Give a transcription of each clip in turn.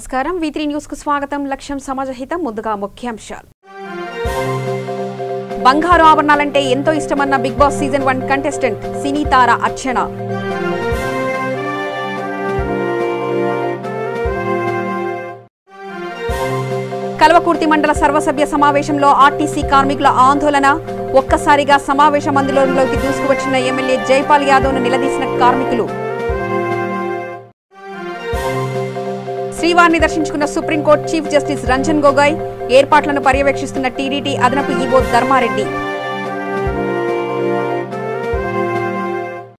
నమస్కారం V3 news కు స్వాగతం. లక్ష్యం సమాజహితం. ముందుగా ముఖ్యాంశాలు. బంగారు ఆభరణాలంటే ఎంతో ఇష్టమన్న బిగ్ బాస్ సీజన్ 1 కంటెస్టెంట్ సినీ తార అర్చన. కల్వకుర్తి మండల సర్వసభ్య సమావేశంలో ఆర్టీసీ కార్మికుల ఆందోళన. ఒక్కసారిగా సమావేశ మందిరంలోకి దూసుకువచ్చిన ఎమ్మెల్యే జైపాల్ యాదవ్ను నిలదీసిన కార్మికులు. శ్రీవారిని దర్శించుకున్న supreme court chief justice Ranjan Gogoi. ఏర్పాట్లను పర్యవేక్షిస్తున్న టీడీటీ అదనపు ఈవో ధర్మారెడ్డి.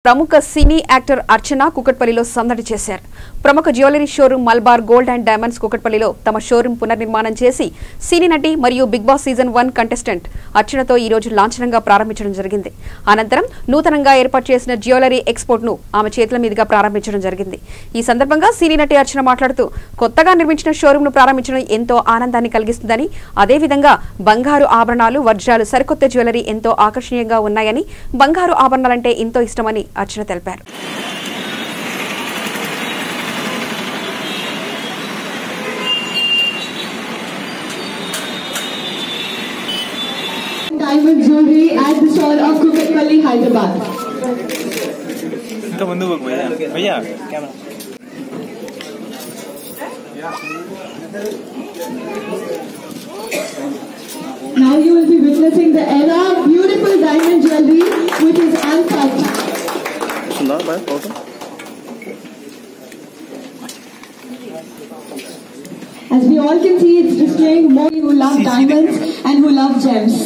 ప్రముఖ సినీ యాక్టర్ అర్చన కుకట్పల్లిలో సందడి చేశారు. ప్రముఖ jewellery showroom Malabar gold and diamonds కుకట్పల్లిలో తమ షోరూం పునర్నిర్మాణం చేసి సినీ నటి మరియు బిగ్ బాస్ సీజన్ 1 కంటెస్టెంట్ అర్చనతో ఈ రోజు లాంఛనంగా ప్రారంభించడం జరిగింది. అనంతరం నూతనంగా ఏర్పాటు చేసిన జ్యువెలరీ ఎక్స్పోర్ట్ ను ఆమె చేతుల మీదుగా ప్రారంభించడం జరిగింది. ఈ సందర్భంగా సినీ నటి అర్చన మాట్లాడుతూ కొత్తగా నిర్మించిన షోరూం ను ప్రారంభించడం ఎంతో ఆనందాన్ని కలిగిస్తుందని, అదేవిధంగా బంగారు ఆభరణాలు, వజ్రాలు, సరికొత్త జ్యువెలరీ ఎంతో ఆకర్షణీయంగా ఉన్నాయని, బంగారు ఆభరణాలంటే ఎంతో ఇష్టమని అర్చన తెలిపారు. Diamond jewelry at the store of Kukatpalli, Hyderabad. तो बंदू भैया भैया camera Now you will be witnessing the era of beautiful diamond jewelry which is untouched. सुना मैं photo As we all can see, it's displaying more who love diamonds and who love gems.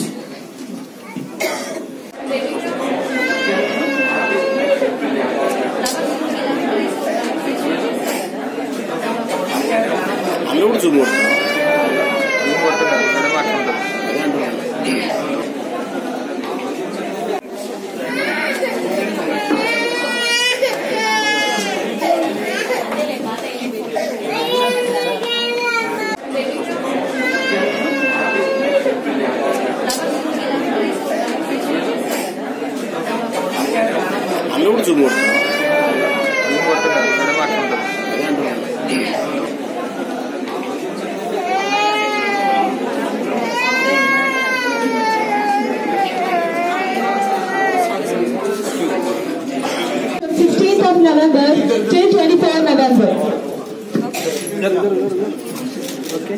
November till 24 November. Okay.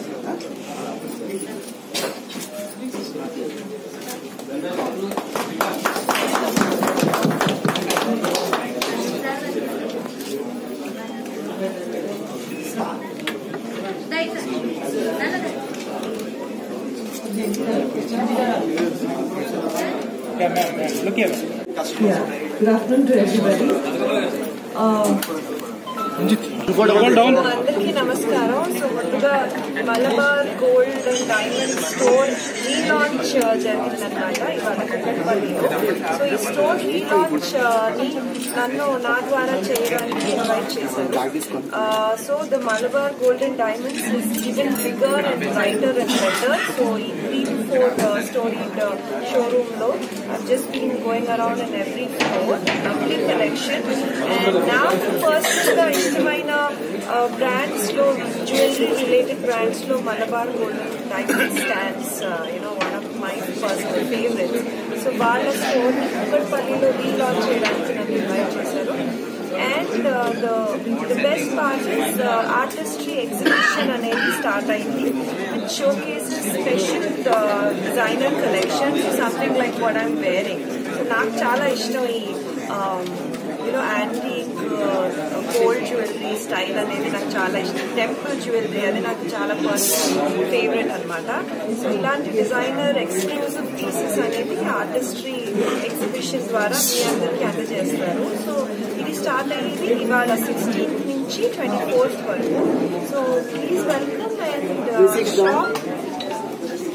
Look here. Yeah. Good afternoon to everybody. అందరికీ నమస్కారం. So ముందుగా Malabar gold and diamond store relaunch జరిగిందనమాట ఇవాళ కుకట్పల్లిలో. So ఈ store relaunch ని నన్ను నా ద్వారా చేయడానికి ఇన్వైట్ చేశారు. So the Malabar gold and diamonds is even bigger and brighter and better. So ఈ 3 to 4 storied షోరూమ్ లో I've just been going around in every floor, lovely collection. And now personal ఇష్టమైన brands లో, jewellery related brands లో Malabar gold and diamond stands one of my personal favourites. So వాళ్ళ store కుకట్పల్లిలో relaunch చేయడానికి నన్ను invite చేశారు. And the best part is artistry exhibition అనేది start అయింది. It showcases special designer collection, something like what I'm wearing. So నాకు చాలా ఇష్టం ఈ యాంటీక్ గోల్డ్ జ్యువెలరీ స్టైల్ అనేది నాకు చాలా ఇష్టం. టెంపుల్ జ్యువెలరీ అది నాకు చాలా పర్సనల్ ఫేవరెట్ అనమాట. సో ఇలాంటి డిజైనర్ ఎక్స్క్లూజివ్ పీసెస్ అనేది ఆర్టిస్ట్రీ ఎగ్జిబిషన్ ద్వారా మీ అందరికీ అందజేస్తారు. సో ఇది స్టార్ట్ అయ్యేది ఇవాళ 16th నుంచి 24th వరకు. So please welcome and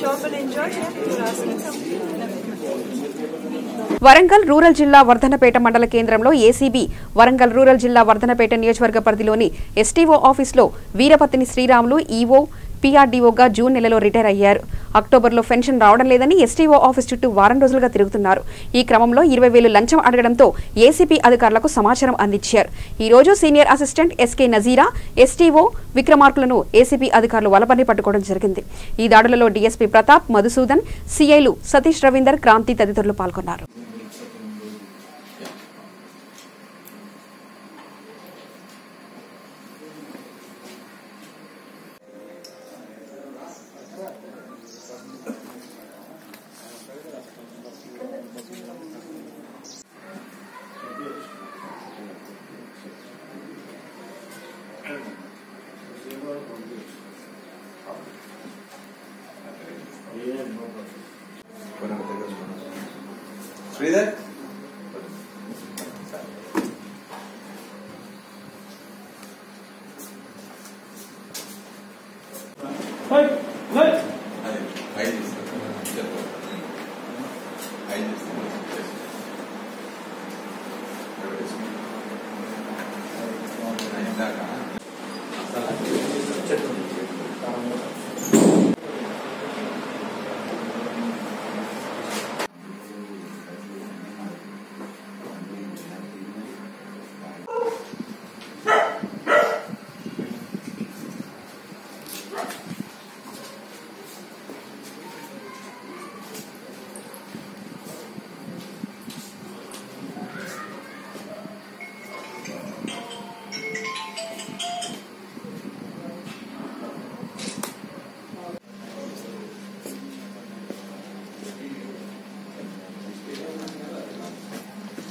shop and enjoy. Warangal rural జిల్లా వర్ధనపేట మండల కేంద్రంలో ఏసీబీ వరంగల్ రూరల్ జిల్లా వర్ధనపేట నియోజకవర్గ పరిధిలోని ఎస్టీఓ ఆఫీసులో వీరపత్తిని శ్రీరాములు, ఈవో పీఆర్డీఓగా జూన్ నెలలో రిటైర్ అయ్యారు. అక్టోబర్లో పెన్షన్ రావడం లేదని ఎస్టీఓ ఆఫీస్ చుట్టూ వారం రోజులుగా తిరుగుతున్నారు. ఈ క్రమంలో 20,000 లంచం అడగడంతో ఏసీపీ అధికారులకు సమాచారం అందించారు. ఈ రోజు senior assistant SK Nazeera, STO విక్రమార్కులను ఏసీపీ అధికారులు వలపని పట్టుకోవడం జరిగింది. ఈ దాడులలో డీఎస్పీ ప్రతాప్, మధుసూదన్, సీఐలు సతీష్, రవీందర్, క్రాంతి తదితరులు పాల్గొన్నారు. Sridhar?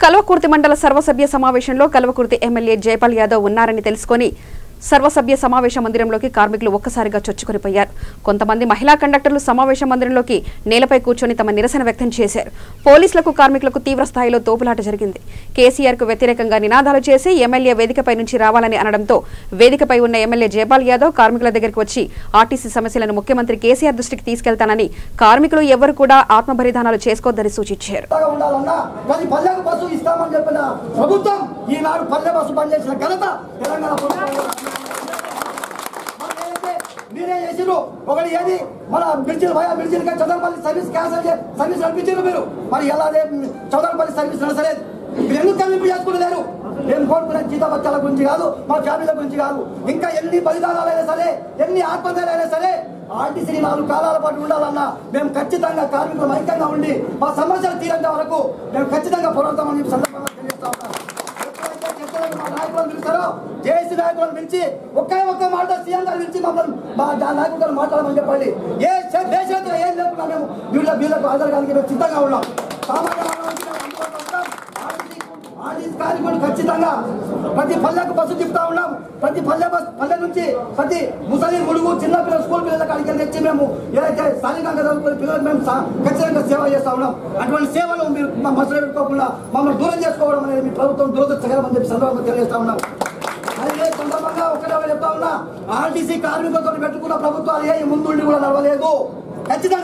కల్వకుర్తి మండల సర్వసభ్య సమావేశంలో కల్వకుర్తి ఎమ్మెల్యే జైపాల్ యాదవ్ ఉన్నారని తెలుసుకొని సర్వసభ్య సమావేశ మందిరంలోకి కార్మికులు ఒక్కసారిగా చొచ్చుకొనిపోయారు. కొంతమంది మహిళా కండక్టర్లు సమావేశ మందిరంలోకి నేలపై కూర్చొని తమ నిరసన వ్యక్తం చేశారు. పోలీసులకు కార్మికులకు తీవ్ర స్థాయిలో తోపులాట జరిగింది. కేసీఆర్ కు వ్యతిరేకంగా నినాదాలు చేసి ఎమ్మెల్యే వేదికపై నుంచి రావాలని అనడంతో వేదికపై ఉన్న ఎమ్మెల్యే జైపాల్ యాదవ్ కార్మికుల దగ్గరికి వచ్చి ఆర్టీసీ సమస్యలను ముఖ్యమంత్రి కేసీఆర్ దృష్టికి తీసుకెళ్తానని, కార్మికులు ఎవరు కూడా ఆత్మబలిదానాలు చేసుకోవద్దని సూచించారు. మీరే చేసిరు ఒకటి ఏది మన బ్రిడ్జిలు బ్రిడ్జిలుగా చౌదరపల్లి సర్వీస్ క్యాన్సల్ సర్వీస్ నడిపించారు మీరు. మరి ఎలా చౌదరపల్లి సర్వీస్ నడసలేదు, మీరు ఎందుకు కల్పింపు చేసుకునేలేరు? మేము కోరుకునే జీతభత్యాల గురించి కాదు, మా ఫ్యామిలీల గురించి కాదు. ఇంకా ఎన్ని బలిదానాలైనా సరే, ఎన్ని ఆత్మహత్యలైనా సరే ఆర్టీసీ 4 కాలాల పాటు ఉండాలన్నా మేము ఖచ్చితంగా కార్మికులు ఐక్యంగా ఉండి మా సమస్యలు తీరేంత వరకు మేము ఖచ్చితంగా పోరాడతామని సందర్భంగా తెలియజేస్తా ఉన్నాం. మా నాయకులను పిలుస్తారో జేఏసీ నాయకులను పిలిచి ఒక్క మాట సీఎం గారు పిలిచి మమ్మల్ని మా నాయకులు మాట్లాడమని చెప్పండి. ఏ దేశంలో ఏం లేకుండా మేము వీళ్ళకు ఆధారడానికి మేము సిద్ధంగా ఉన్నాం. సామాన్య కార్మికులు ఖచ్చితంగా ప్రతి పల్లెకు బస్సు తిప్పుతా ఉన్నాం. ప్రతి పల్లె నుంచి ప్రతి ముసలి ముడుగు చిన్న పిల్లలు స్కూల్ పిల్లలకు అడిగి తెచ్చి మేము ఏదైతే స్థానికంగా చదువుకునే పిల్లలకు మేము ఖచ్చితంగా సేవ చేస్తా ఉన్నాం. అటువంటి సేవలు మీరు మా మనసులో పెట్టుకోకుండా మమ్మల్ని దూరం చేసుకోవడం అనేది మీ ప్రభుత్వం దురదృష్టకరమని చెప్పి సందర్భంగా తెలియజేస్తా ఉన్నాం. అదే సందర్భంగా ఒకటే చెప్తా ఉన్నా, ఆర్టీసీ కార్మికులతో పెట్టుకున్న ప్రభుత్వాలు ఏ ముందుండి కూడా నడవలేదు. ఖచ్చితంగా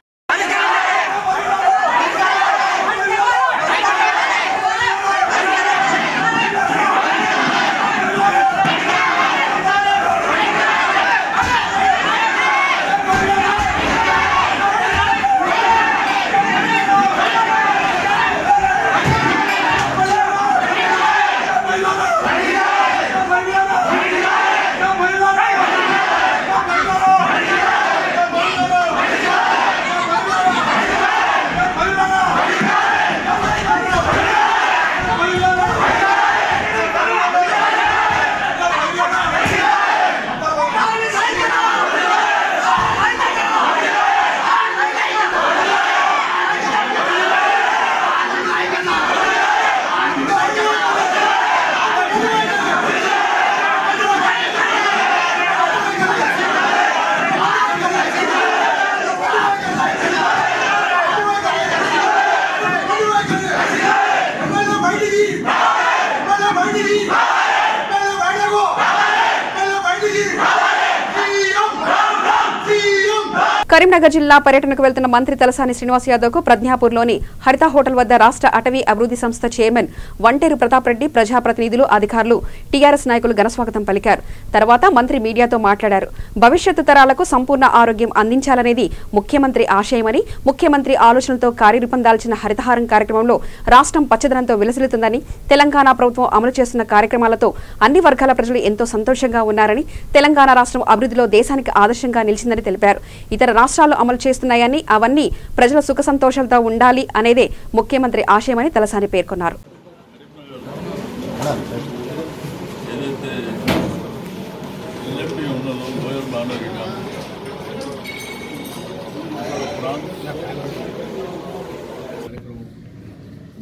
కరీంనగర్ జిల్లా పర్యటనకు వెళ్తున్న మంత్రి తలసాని శ్రీనివాస్ యాదవ్ కు ప్రజ్ఞాపూర్లోని హరిత హోటల్ వద్ద రాష్ట్ర అటవీ అభివృద్ధి సంస్థ చైర్మన్ వంటేరు ప్రతాప్ రెడ్డి, ప్రజాప్రతినిధులు, అధికారులు, టీఆర్ఎస్ నాయకులు ఘనస్వాగతం పలికారు. తర్వాత మంత్రి మీడియాతో మాట్లాడారు. భవిష్యత్తు తరాలకు సంపూర్ణ ఆరోగ్యం అందించాలనేది ముఖ్యమంత్రి ఆశయమని, ముఖ్యమంత్రి ఆలోచనలతో కార్యరూపం దాల్చిన హరితహారం కార్యక్రమంలో రాష్ట్రం పచ్చదనంతో విలసిల్లుతుందని, తెలంగాణ ప్రభుత్వం అమలు చేస్తున్న కార్యక్రమాలతో అన్ని వర్గాల ప్రజలు ఎంతో సంతోషంగా ఉన్నారని, తెలంగాణ రాష్ట్రం అభివృద్ధిలో దేశానికి ఆదర్శంగా నిలిచిందని తెలిపారు. ఇతర రాష్ట్రాలు అమలు చేస్తున్నాయని, అవన్నీ ప్రజల సుఖ సంతోషాలతో ఉండాలి అనేదే ముఖ్యమంత్రి ఆశయమని తలసాని పేర్కొన్నారు.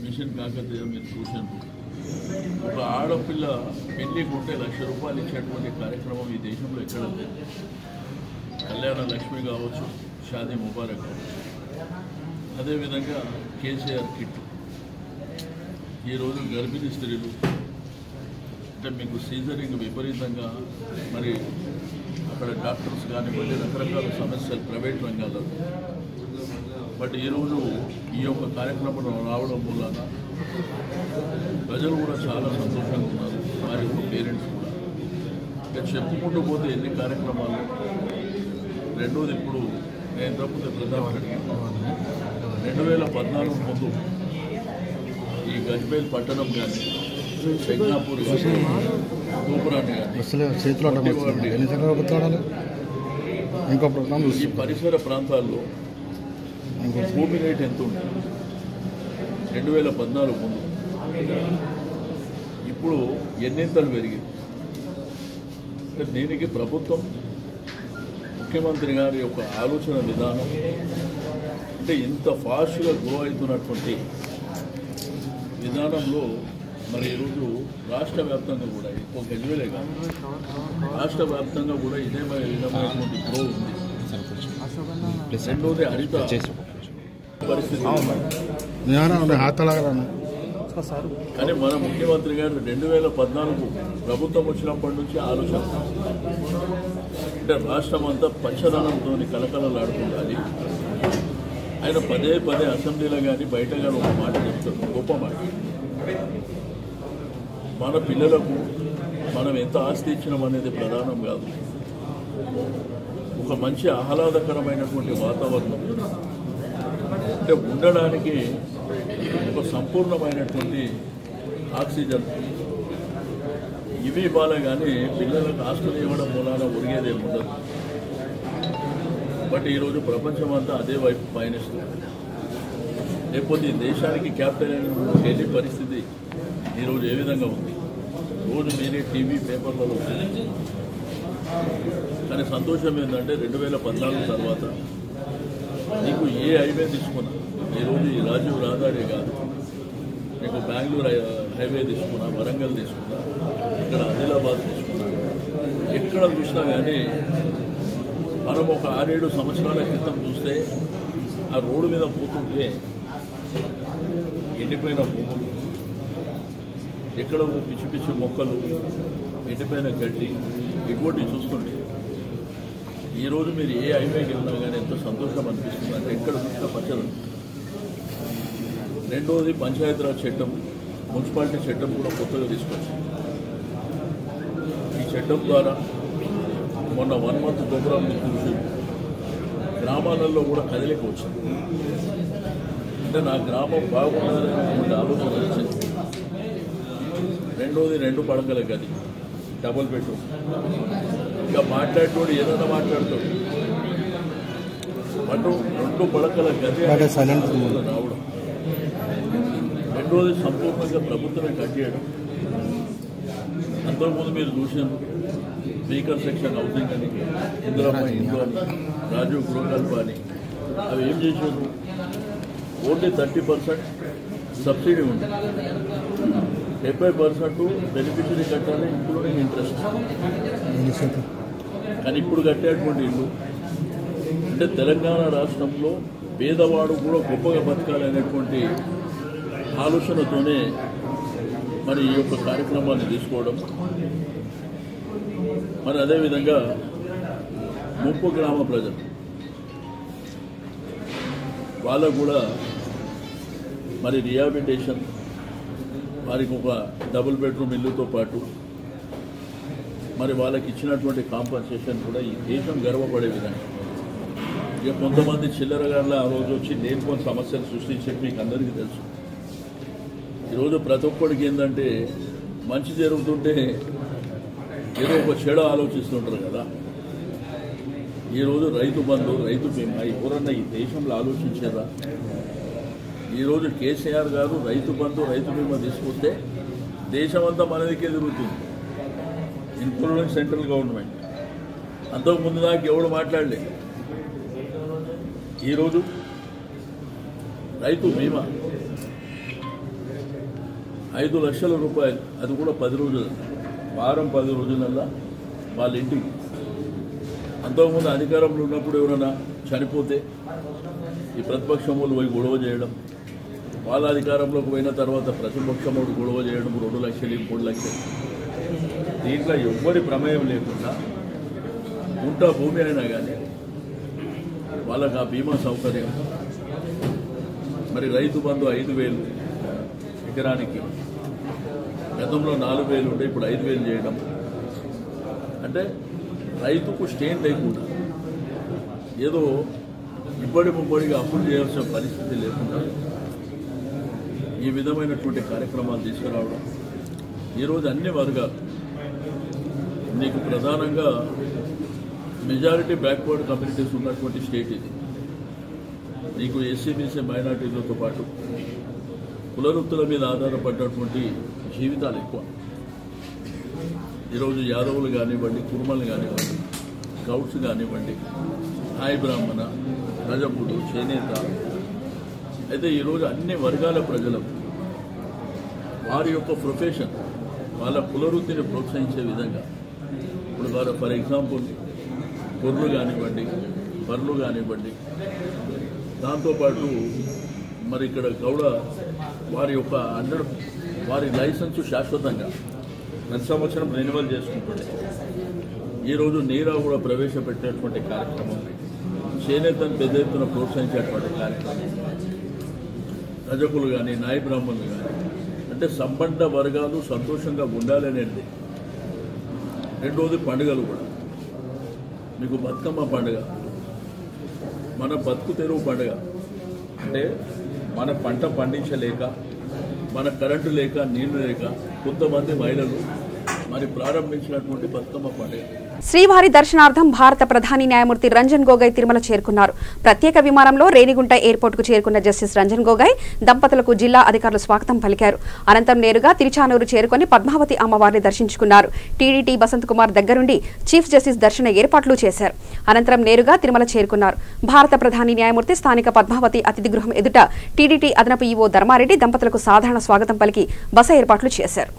మిషన్ కాకతీయ మీరు చూసాను. ఒక ఆడపిల్ల పెళ్లికి ఉంటే ₹1,00,000 ఇచ్చేటువంటి కార్యక్రమం ఈ దేశంలో ఎక్కడ లేదు. కళ్యాణ లక్ష్మి కావచ్చు, షాదీ ముబారక్ కావచ్చు, అదేవిధంగా కేసీఆర్ కిట్. ఈరోజు గర్భిణీ స్త్రీలు అంటే మీకు సీజరింగ్ విపరీతంగా, మరి అక్కడ డాక్టర్స్ కానివ్వండి రకరకాల సమస్యలు ప్రైవేట్ రంగాల్లో. బట్ ఈరోజు ఈ యొక్క కార్యక్రమం రావడం వలన ప్రజలు కూడా చాలా సంతోషంగా ఉన్నారు, వారి యొక్క పేరెంట్స్ కూడా. ఇంకా చెప్పుకుంటూ పోతే ఎన్ని కార్యక్రమాలు. రెండోది, ఇప్పుడు నేను తప్పితే ప్రధాన 2014 ముందు ఈ గజ్వేల్ పట్టణం కానీ, పెగ్నాపూర్ కానీ, తూపురాన్ని కానీ, ఈ పరిసర ప్రాంతాల్లో భూమి రేటు ఎంత ఉంటుంది 2014 ముందు, ఇప్పుడు ఎన్నింతలు పెరిగింది. దీనికి ప్రభుత్వం, ముఖ్యమంత్రి గారి యొక్క ఆలోచన విధానం అంటే ఇంత ఫాస్ట్గా గ్రో అవుతున్నటువంటి విధానంలో మరి ఈరోజు రాష్ట్ర వ్యాప్తంగా కూడా ఎక్కువ గజ్వేలే కాదు, రాష్ట్ర వ్యాప్తంగా కూడా విధమైనటువంటి గ్రో ఉంది. రెండోది హరిత పరిస్థితి. కానీ మన ముఖ్యమంత్రి గారు 2014 ప్రభుత్వం వచ్చినప్పటి నుంచి ఆలోచన అంటే రాష్ట్రం అంతా పచ్చదనంతో కలకలలాడుతుండాలి. ఆయన పదే పదే అసెంబ్లీలో కానీ బయట కానీ ఒక మాట చెప్తాడు, గొప్ప మాట. మన పిల్లలకు మనం ఎంత ఆస్తి ఇచ్చినాం అనేది ప్రధానం కాదు, ఒక మంచి ఆహ్లాదకరమైనటువంటి వాతావరణం అంటే ఉండడానికి ఒక సంపూర్ణమైనటువంటి ఆక్సిజన్ ఇవి ఇవ్వాలి. కానీ పిల్లలకు ఆస్తులు ఇవ్వడం మూలాన ఒరిగేదే ఉండదు. బట్ ఈరోజు ప్రపంచం అంతా అదే వైపు పయనిస్తుంది. లేకపోతే ఈ దేశానికి క్యాపిటల్ వెళ్ళే పరిస్థితి ఈరోజు ఏ విధంగా ఉంది. రోజు మీరే టీవీ పేపర్లలో. కానీ సంతోషం ఏంటంటే 2014 తర్వాత నీకు ఏ హైవే తీసుకున్నా, ఈరోజు ఈ రాజీవ్ రహదారి కాదు, నీకు బెంగళూరు హైవే తీసుకున్నా, వరంగల్ తీసుకున్నా, ఇక్కడ ఆదిలాబాద్ తీసుకున్నా, ఎక్కడ చూసినా కానీ మనం ఒక 6-7 సంవత్సరాల క్రితం చూస్తే ఆ రోడ్డు మీద పోతుంటే ఎండిపోయిన భూములు, ఎక్కడ పిచ్చి పిచ్చి మొక్కలు, ఎండిపోయిన గడ్డి, ఇటువంటి చూస్తుంటే ఈరోజు మీరు ఏ హైవేకి వెళ్ళినా కానీ ఎంతో సంతోషం అనిపిస్తుంది. అంటే ఎక్కడ చూసినా పచ్చదనం. రెండవది, పంచాయతీరాజ్ చట్టం, మున్సిపాలిటీ చట్టం కూడా కొత్తగా తీసుకొచ్చింది. ఈ చట్టం ద్వారా మొన్న 1 month ప్రోగ్రాం చూసి గ్రామాలలో కూడా కదలిక వచ్చింది. అంటే నా గ్రామం బాగుండాలనేటువంటి ఆలోచన వచ్చింది. రెండోది, 2 పడకల గది, డబుల్ బెడ్రూమ్. ఇంకా మాట్లాడేటోడు ఏదైనా మాట్లాడుతాడు, అటు 2 పడకల గది రావడం. రెండోది, సంపూర్ణంగా ప్రభుత్వమే కట్టేయడం. అంతకుముందు మీరు చూసాను స్పీకర్ సెక్షన్ హౌసింగ్ అని, ఇందిరమ్మ ఇల్లు అని, రాజీవ్ గృహకల్ప అని, అవి ఏం చేశారు? ఓన్లీ 30% సబ్సిడీ ఉంది, 70% బెనిఫిషరీ కట్టాలి, ఇంక్లూడింగ్ ఇంట్రెస్ట్. కానీ ఇప్పుడు కట్టేటువంటి ఇల్లు అంటే తెలంగాణ రాష్ట్రంలో పేదవాడు కూడా గొప్పగా బతకాలనేటువంటి ఆలోచనతోనే మరి ఈ యొక్క కార్యక్రమాన్ని తీసుకోవడం. మరి అదేవిధంగా ముప్పు గ్రామ ప్రజలు వాళ్ళకు కూడా మరి రిహాబిలిటేషన్, వారికి ఒక డబుల్ బెడ్రూమ్ ఇల్లుతో పాటు మరి వాళ్ళకి ఇచ్చినటువంటి కాంపన్సేషన్ కూడా ఈ దేశం గర్వపడే విధంగా. ఇక కొంతమంది చిల్లరగాళ్ళ ఆ రోజు వచ్చి లేనిపోని సమస్యలు సృష్టించేది మీకు అందరికీ తెలుసు. ఈరోజు ప్రతి ఒక్కడికి ఏంటంటే మంచి జరుగుతుంటే ఏదో ఒక చెడు ఆలోచిస్తుంటారు కదా. ఈరోజు రైతు బంధు, రైతు బీమా ఎవరన్నా ఈ దేశంలో ఆలోచించారా? ఈరోజు కేసీఆర్ గారు రైతు బంధు, రైతు బీమా తీసుకొస్తే దేశమంతా మనదికే తిరుగుతుంది, ఇన్క్లూడింగ్ సెంట్రల్ గవర్నమెంట్. అంతకుముందు దాకా ఎవడు మాట్లాడలేదు. ఈరోజు రైతు బీమా 5 లక్షల రూపాయలు, అది కూడా 10 రోజులు, వారం 10 రోజులల్లా వాళ్ళ ఇంటికి. అంతకుముందు అధికారంలో ఉన్నప్పుడు ఎవరైనా చనిపోతే ఈ ప్రతిపక్షములు పోయి గొడవ చేయడం, వాళ్ళ అధికారంలోకి పోయిన తర్వాత ప్రతిపక్షముడు గొడవ చేయడం, 2 లక్షలు 3 లక్షలు. దీంట్లో ఎవ్వరి ప్రమేయం లేకుండా గుంట భూమి అయినా కానీ వాళ్ళకి ఆ బీమా సౌకర్యం. మరి రైతు బంధు 5,000 ఎకరానికి, గతంలో 4,000 ఉంటే ఇప్పుడు 5,000 చేయడం. అంటే రైతుకు స్టేన్ లేకుండా ఏదో ఇబ్బడి ముబ్బడిగా అప్పులు చేయాల్సిన పరిస్థితి లేకుండా ఈ విధమైనటువంటి కార్యక్రమాలు తీసుకురావడం. ఈరోజు అన్ని వర్గాలు, నీకు ప్రధానంగా మెజారిటీ బ్యాక్వర్డ్ కమ్యూనిటీస్ ఉన్నటువంటి స్టేట్ ఇది. నీకు ఎస్సీ మైనార్టీలతో పాటు కులవృత్తుల మీద ఆధారపడినటువంటి జీవితాలు ఎక్కువ. ఈరోజు యాదవులు కానివ్వండి, కుర్మలు కానివ్వండి, గౌడ్స్ కానివ్వండి, నాయ బ్రాహ్మణ, రజపుడు, చేనేత. అయితే ఈరోజు అన్ని వర్గాల ప్రజలు వారి యొక్క ప్రొఫెషన్, వాళ్ళ కులవృత్తిని ప్రోత్సహించే విధంగా ఇప్పుడు వారు ఫర్ ఎగ్జాంపుల్ గొర్రెలు కానివ్వండి, బర్రెలు కానివ్వండి, దాంతోపాటు మరి ఇక్కడ గౌడ వారి యొక్క వారి లైసెన్సు శాశ్వతంగా ప్రతి సంవత్సరం రెన్యువల్ చేసుకుంటుండే. ఈరోజు నీరా కూడా ప్రవేశపెట్టేటువంటి కార్యక్రమం, చేనేతను పెద్ద ఎత్తున ప్రోత్సహించేటువంటి కార్యక్రమం, రజకులు కానీ, నాయ బ్రాహ్మణులు కానీ, అంటే సంబంధ వర్గాలు సంతోషంగా ఉండాలనేది. రెండవది పండుగలు కూడా. మీకు బతుకమ్మ పండుగ, మన బతుకు తెరువు పండుగ. అంటే మన పంట పండించలేక, మన కరెంటు లేక, నీళ్లు లేక కొంతమంది మహిళలు మరి ప్రారంభించినటువంటి బతుకమ్మ పండుగ. శ్రీవారి దర్శనార్థం భారత ప్రధాని న్యాయమూర్తి రంజన్ గొగోయ్ తిరుమల చేరుకున్నారు. ప్రత్యేక విమానంలో రేణిగుంట ఎయిర్పోర్టుకు చేరుకున్న జస్టిస్ రంజన్ గొగోయ్ దంపతులకు జిల్లా అధికారులు స్వాగతం పలికారు. అనంతరం నేరుగా తిరుచానూరు చేరుకుని పద్మావతి అమ్మవారిని దర్శించుకున్నారు. టీడీటీ బసంత్ కుమార్ దగ్గరుండి చీఫ్ జస్టిస్ దర్శన ఏర్పాట్లు చేశారు. అనంతరం నేరుగా తిరుమల చేరుకున్నారు. భారత ప్రధాని న్యాయమూర్తి స్థానిక పద్మావతి అతిథి గృహం ఎదుట టీడీటీ అదనపు ఈవో ధర్మారెడ్డి దంపతులకు సాధారణ స్వాగతం పలికి బస ఏర్పాట్లు చేశారు.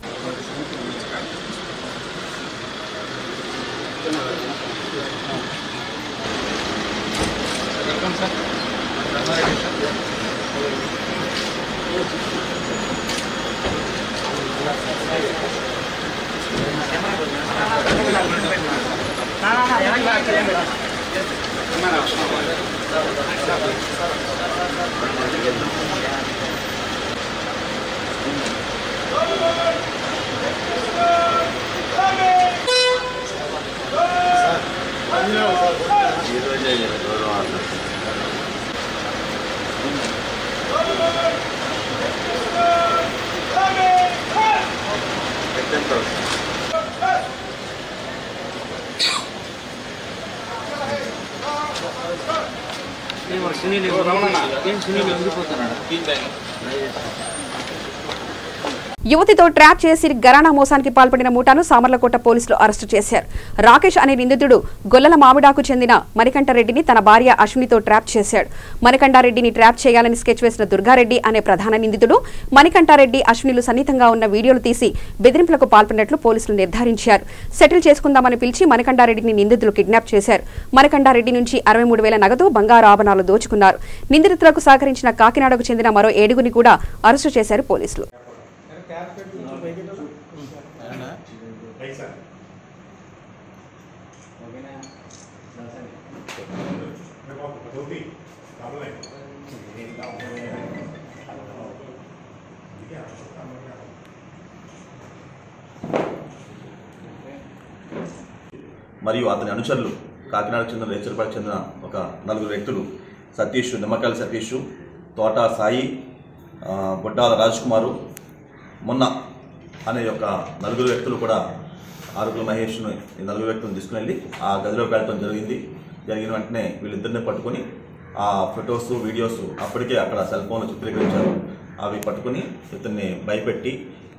యువతితో ట్రాప్ చేసి గరానా మోసానికి పాల్పడిన ముఠాను సామర్లకోట పోలీసులు అరెస్టు చేశారు. రాకేష్ అనే నిందితుడు గొల్లల మామిడాకు చెందిన మణికంఠరెడ్డిని తన భార్య అశ్వినితో ట్రాప్ చేశాడు. మణికంఠరెడ్డిని ట్రాప్ చేయాలని స్కెచ్ వేసిన దుర్గారెడ్డి అనే ప్రధాన నిందితుడు మణికంఠరెడ్డి, అశ్వినిలు సన్నిహితంగా ఉన్న వీడియోలు తీసి బెదిరింపులకు పాల్పడినట్లు పోలీసులు నిర్ధారించారు. సెటిల్ చేసుకుందామని పిలిచి మణికంఠరెడ్డిని నిందితులు కిడ్నాప్ చేశారు. మణికంఠరెడ్డి నుంచి 63,000 నగదు, బంగారు ఆభరణాలు దోచుకున్నారు. నిందితులకు సహకరించిన కాకినాడకు చెందిన మరో 7గురిని కూడా అరెస్టు చేశారు పోలీసులు. మరియు అతని అనుచరులు కాకినాడకు చెందిన రేచర్పాలకు చెందిన ఒక 4 వ్యక్తులు సతీష్, నిమ్మకాయల సతీష్, తోట సాయి, బుడ్డాల రాజ్కుమారు, మొన్న అనే ఒక 4 వ్యక్తులు కూడా ఆరుగుల మహేష్ను ఈ 4 వ్యక్తులను తీసుకుని వెళ్ళి ఆ గదిలోకి వెళ్ళడం జరిగిన వెంటనే వీళ్ళిద్దరిని పట్టుకొని ఆ ఫొటోస్ వీడియోస్ అప్పటికే అక్కడ సెల్ ఫోన్లో చిత్రీకరించారు. అవి పట్టుకుని ఇతన్ని భయపెట్టి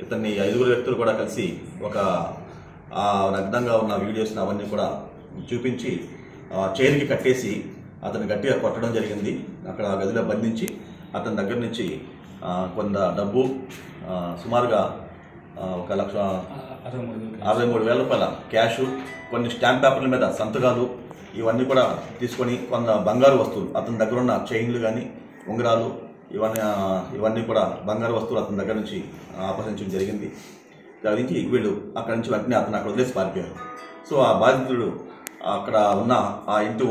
ఇతన్ని 5 వ్యక్తులు కూడా కలిసి ఒక నగ్నంగా ఉన్న వీడియోస్ని అవన్నీ కూడా చూపించి చైర్కి కట్టేసి అతను గట్టిగా కొట్టడం జరిగింది. అక్కడ గదిలో బంధించి అతని దగ్గర నుంచి కొంత డబ్బు సుమారుగా 1,63,000 రూపాయల క్యాషు, కొన్ని స్టాంప్ పేపర్ల మీద సంతకాలు ఇవన్నీ కూడా తీసుకొని కొంత బంగారు వస్తువులు అతని దగ్గర ఉన్న చైన్లు కానీ ఉంగరాలు ఇవన్నీ కూడా బంగారు వస్తువులు అతని దగ్గర నుంచి అపహరించడం జరిగింది. దానికి వీళ్ళు అక్కడి నుంచి వెంటనే అతను అక్కడ వదిలేసి పారిపోయారు. సో ఆ బాధితుడు అక్కడ ఉన్న ఆ ఇంటి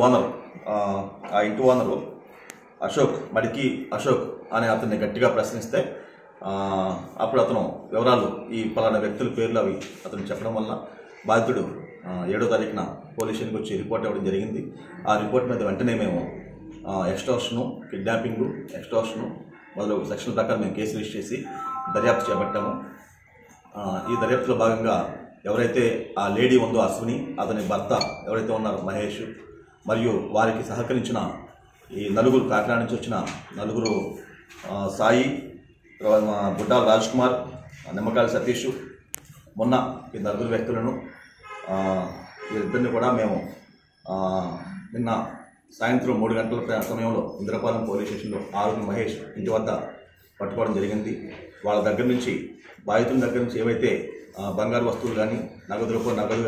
ఓనరు అశోక్, మడికి అశోక్ అనే అతన్ని గట్టిగా ప్రశ్నిస్తే అప్పుడు అతను వివరాలు ఈ పలానా వ్యక్తుల పేర్లు అవి అతను చెప్పడం వల్ల బాధితుడు 7వ తారీఖున పోలీస్ స్టేషన్కి వచ్చి రిపోర్ట్ ఇవ్వడం జరిగింది. ఆ రిపోర్ట్ మీద వెంటనే మేము ఎక్స్టార్షను, కిడ్నాపింగు, ఎక్స్టార్షను మొదలగు సెక్షన్ల ప్రకారం మేము కేసు రిజిస్టర్ చేసి దర్యాప్తు చేపట్టాము. ఈ దర్యాప్తులో భాగంగా ఎవరైతే ఆ లేడీ ఉందో అశ్విని, అతని భర్త ఎవరైతే ఉన్నారో మహేష్, మరియు వారికి సహకరించిన ఈ 4 కాకినాడ నుంచి వచ్చిన 4 సాయి, బుడ్డాల రాజ్కుమార్, నిమ్మకాయల సతీష్, మొన్న ఈ 4 వ్యక్తులను వీరిద్దరిని కూడా మేము నిన్న సాయంత్రం 3 గంటల సమయంలో ఇంద్రపాలెం పోలీస్ స్టేషన్లో ఆరుగురు మహేష్ ఇంటి వద్ద పట్టుకోవడం జరిగింది. వాళ్ళ దగ్గర నుంచి బాధితుల దగ్గర నుంచి ఏవైతే బంగారు వస్తువులు కానీ నగదు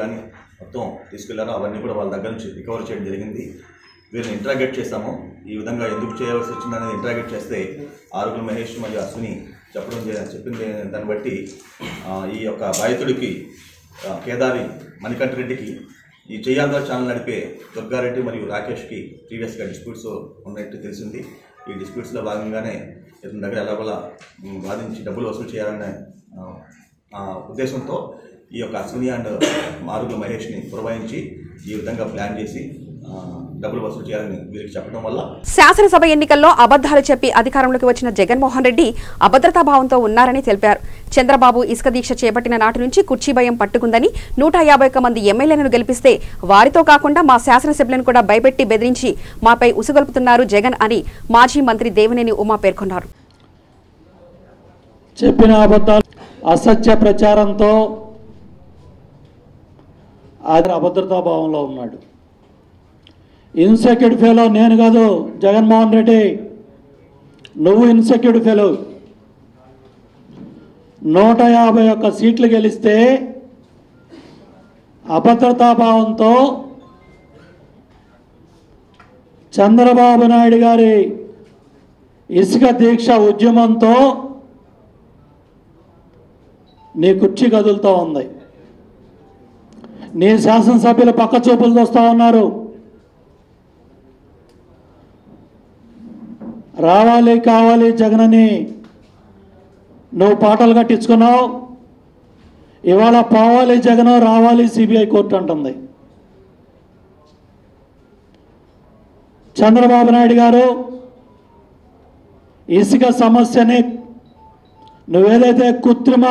కానీ మొత్తం తీసుకెళ్లారో అవన్నీ కూడా వాళ్ళ దగ్గర నుంచి రికవర్ చేయడం జరిగింది. వీరిని ఇంట్రాగేట్ చేశాము. ఈ విధంగా ఎందుకు చేయవలసి వచ్చిందనేది ఇంట్రాగేట్ చేస్తే ఆరుగురు మహేష్ మరియు అశ్విని చెప్పింది దాన్ని బట్టి ఈ యొక్క బాధితుడికి కేదారి మణికంఠరెడ్డికి ఈ జయాంధ్ర ఛానల్ నడిపే దుర్గారెడ్డి మరియు రాకేష్కి ప్రీవియస్గా డిస్ప్యూట్స్ ఉన్నట్టు తెలిసింది. ఈ డిస్ప్యూట్స్లో భాగంగానే ఇతని దగ్గర ఎలాగోలా వాదించి డబ్బులు వసూలు చేయాలనే ఉద్దేశంతో ఈ యొక్క అశ్విని అండ్ ఆరుగురు మహేష్ని పురమాయించి ఈ విధంగా ప్లాన్ చేసి డబ్బులు వసూలు చేయాలని వీరికి చెప్పడం వల్ల శాసనసభ ఎన్నికల్లో అబద్ధాలు చెప్పి అధికారంలోకి వచ్చిన జగన్మోహన్ రెడ్డి అభద్రతాభావంతో ఉన్నారని తెలిపారు. చంద్రబాబు ఇసుక దీక్ష చేపట్టిన నాటి నుంచి కుర్చీ భయం పట్టుకుందని 151 మంది ఎమ్మెల్యేలను గెలిపిస్తే వారితో కాకుండా మా శాసనసభ్యులను కూడా భయపెట్టి బెదిరించి మాపై ఉసుగొల్పుతున్నారు జగన్ అని మాజీ మంత్రి దేవినేని ఉమా పేర్కొన్నారు. చెప్పిన అబద్ధాలు అసత్య ప్రచారంతో అభద్రతాభావంలో ఉన్నాడు. ఇన్సెక్యూర్డ్ ఫెలో నేను కాదు, జగన్మోహన్ రెడ్డి నువ్వు ఇన్సెక్యూర్డ్ ఫెలో. 151 సీట్లు గెలిస్తే అభద్రతాభావంతో చంద్రబాబు నాయుడు గారి ఇసుక దీక్ష ఉద్యమంతో నీ కుర్చీ కదులుతూ ఉంది. నీ శాసనసభ్యులు పక్క చూపులు చూస్తూ ఉన్నారు. రావాలి కావాలి జగనని నువ్వు పాటలు కట్టించుకున్నావు. ఇవాళ పోవాలి జగన్, రావాలి సిబిఐ కోర్టు అంటుంది. చంద్రబాబు నాయుడు గారు ఇసుక సమస్యని నువ్వేదైతే కృత్రిమ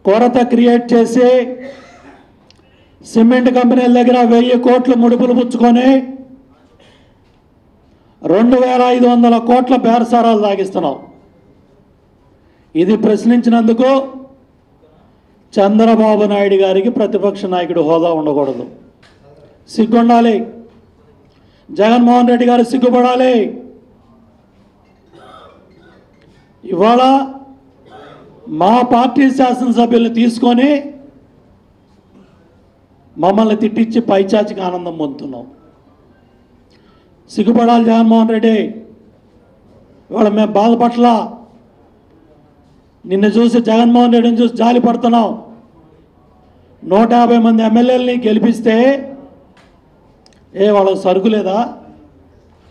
కొరత క్రియేట్ చేసి సిమెంట్ కంపెనీల దగ్గర 1000 కోట్లు ముడుపులు పుచ్చుకొని 2500 కోట్ల బేరసారాలు సాగిస్తున్నావు. ఇది ప్రశ్నించినందుకు చంద్రబాబు నాయుడు గారికి ప్రతిపక్ష నాయకుడు హోదా ఉండకూడదు. సిగ్గుండాలి. జగన్మోహన్ రెడ్డి గారు సిగ్గుపడాలి. ఇవాళ మా పార్టీ శాసనసభ్యులను తీసుకొని మమ్మల్ని తిట్టించి పైచాచికి ఆనందం పొందుతున్నాం. సిగ్గుపడాలి జగన్మోహన్ రెడ్డి. ఇవాళ మేము బాధపట్ల నిన్ను చూసి, జగన్మోహన్ రెడ్డిని చూసి జాలి పడుతున్నాం. 150 మంది ఎమ్మెల్యేలని గెలిపిస్తే వాళ్ళకు సరుకు లేదా?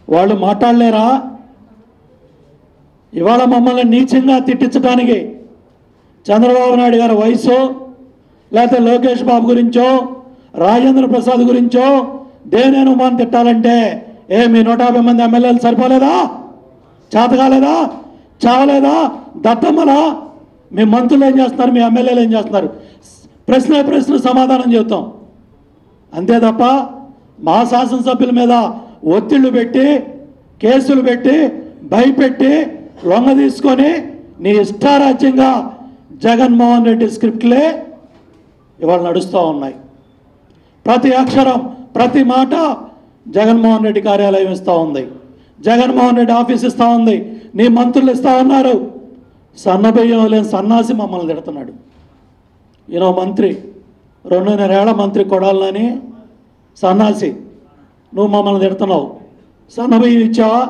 వాళ్ళు మాట్లాడలేరా? ఇవాళ మమ్మల్ని నీచంగా తిట్టించడానికి చంద్రబాబు నాయుడు గారి వయసు, లేకపోతే లోకేష్ బాబు గురించో, రాజేంద్ర ప్రసాద్ గురించో దేనేను మనం తిట్టాలంటే మీ 150 మంది ఎమ్మెల్యేలు సరిపోలేదా? చేతకాలేదా? చావలేదా? దత్తమ్మలా? మీ మంత్రులు ఏం చేస్తున్నారు? మీ ఎమ్మెల్యేలు ఏం చేస్తున్నారు? ప్రశ్న సమాధానం చెబుతాం. అంతే తప్ప మా శాసనసభ్యుల మీద ఒత్తిళ్లు పెట్టి, కేసులు పెట్టి, భయపెట్టి, లొంగ తీసుకొని నీ ఇష్టారాజ్యంగా జగన్మోహన్ రెడ్డి స్క్రిప్ట్లే ఇవాళ నడుస్తూ ఉన్నాయి. ప్రతి అక్షరం, ప్రతి మాట జగన్మోహన్ రెడ్డి కార్యాలయం ఇస్తూ ఉంది, జగన్మోహన్ రెడ్డి ఆఫీస్ ఇస్తూ ఉంది, నీ మంత్రులు ఇస్తూ ఉన్నారు. సన్నబియ్యం లేని సన్నాసి మమ్మల్ని తిడుతున్నాడు. ఈయన మంత్రి, 2.5 ఏళ్ల మంత్రి కొడాలని సన్నాసి, నువ్వు మమ్మల్ని తిడుతున్నావు. సన్నబియ్యం ఇచ్చావా?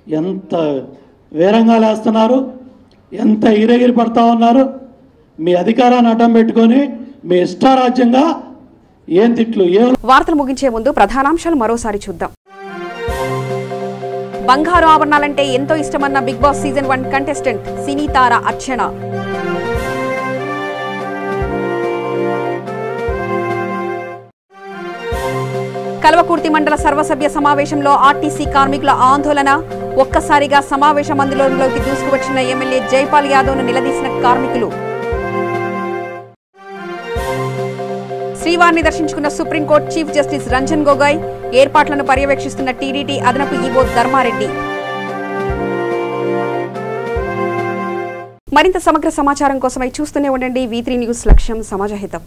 ఎంత వేరంగా లేస్తున్నారు, ఎంత ఇరగిరి పడతా ఉన్నారు. మీ అధికారాన్ని అడ్డం పెట్టుకొని మీ ఇష్టారాజ్యంగా ఏం తిట్లు. వార్తలు ముగించే ముందు ప్రధానాంశాలు మరోసారి చూద్దాం. బంగారు ఆభరణాలంటే ఎంతో ఇష్టమన్న బిగ్ బాస్ సీజన్ 1 కంటెస్టెంట్ సినీ తార అర్చన. కల్వకుర్తి మండల సర్వసభ్య సమావేశంలో ఆర్టీసీ కార్మికుల ఆందోళన. ఒక్కసారిగా సమావేశ మందిరంలోకి దూసుకువచ్చిన ఎమ్మెల్యే జైపాల్ యాదవ్ను నిలదీసిన కార్మికులు. శ్రీవారిని దర్శించుకున్న supreme court chief justice Ranjan Gogoi. ఏర్పాట్లను పర్యవేక్షిస్తున్న టీడీటీ అదనపు ఈవో ధర్మారెడ్డి. మరింత సమగ్ర సమాచారం కోసమై చూస్తూనే ఉండండి V3 న్యూస్. లక్ష్యం సమాజహితం.